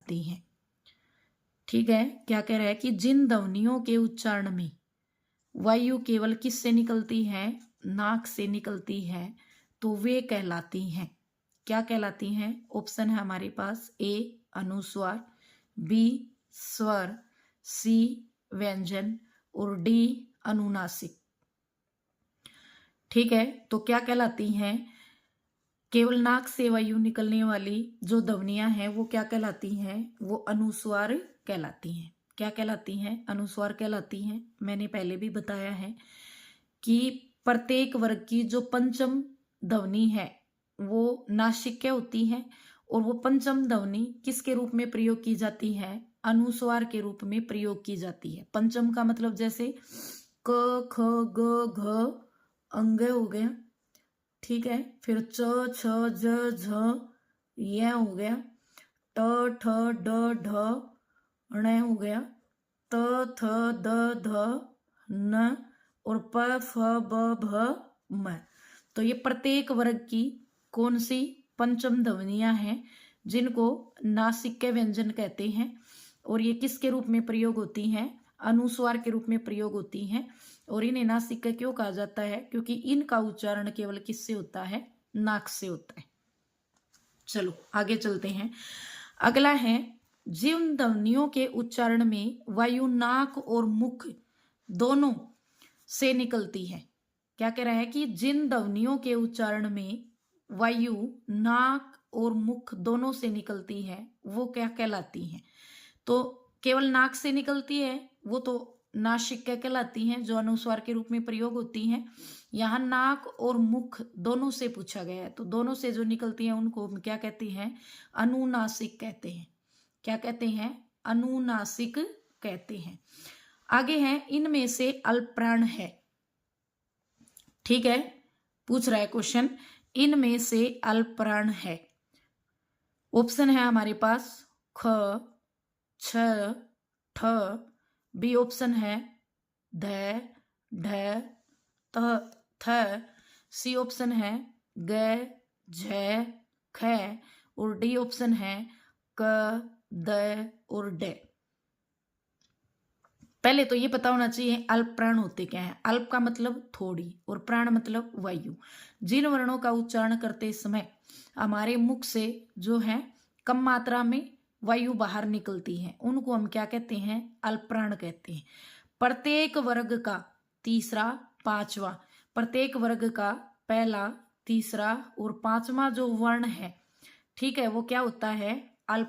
कहलाती हैं। ठीक है, क्या कह रहा है कि जिन ध्वनियों के उच्चारण में वायु केवल किससे निकलती है, नाक से निकलती है, तो वे कहलाती हैं, क्या कहलाती हैं? ऑप्शन है हमारे पास ए अनुस्वार, बी स्वर, सी व्यंजन और डी अनुनासिक। ठीक है, तो क्या कहलाती हैं? केवल नाक से वायु निकलने वाली जो ध्वनियां हैं वो क्या कहलाती हैं? वो अनुस्वार कहलाती हैं। क्या कहलाती हैं? अनुस्वार कहलाती हैं। मैंने पहले भी बताया है कि प्रत्येक वर्ग की जो पंचम ध्वनि है वो नासिक्य होती है, और वो पंचम ध्वनि किसके रूप में प्रयोग की जाती है? अनुस्वार के रूप में प्रयोग की जाती है। पंचम का मतलब जैसे क ख ग घ अंग हो गया, ठीक है, फिर च छ ज झ ये हो गया, ट ठ ड ढ ण हो गया, त थ द ध न और प फ ब भ म। तो ये प्रत्येक वर्ग की कौन सी पंचम ध्वनियां हैं जिनको नासिक्य व्यंजन कहते हैं, और ये किसके रूप में प्रयोग होती हैं? अनुस्वार के रूप में प्रयोग होती हैं। और इन्हें नासिक्य क्यों कहा जाता है? क्योंकि इनका उच्चारण केवल किससे होता है? नाक से होता है। चलो आगे चलते हैं। अगला है, जिन ध्वनियों के उच्चारण में वायु नाक और मुख दोनों से निकलती है। क्या कह रहा है कि जिन ध्वनियों के उच्चारण में वायु नाक और मुख दोनों से निकलती है वो क्या कहलाती हैं? तो केवल नाक से निकलती है वो तो नासिक्य कहलाती हैं, जो अनुस्वार के रूप में प्रयोग होती हैं। यहाँ नाक और मुख दोनों से पूछा गया है, तो दोनों से जो निकलती हैं उनको हम क्या कहते हैं? अनुनासिक कहते हैं। क्या कहते हैं? अनुनासिक कहते हैं। आगे है, इनमें से अल्पप्राण है। ठीक है, पूछ रहा है क्वेश्चन, इनमें से अल्पप्राण है। ऑप्शन है हमारे पास ख, छ, ठ, बी ऑप्शन है ध, ढ, त, थ, सी ऑप्शन है ग, झ, ख और डी ऑप्शन है क, द और ड। पहले तो ये पता होना चाहिए अल्प प्राण होते क्या है। अल्प का मतलब थोड़ी और प्राण मतलब वायु। जिन वर्णों का उच्चारण करते समय हमारे मुख से जो है कम मात्रा में वायु बाहर निकलती है उनको हम क्या कहते हैं? अल्प प्राण कहते हैं। प्रत्येक वर्ग का तीसरा पांचवा, प्रत्येक वर्ग का पहला तीसरा और पांचवा जो वर्ण है, ठीक है, वो क्या होता है? अल्प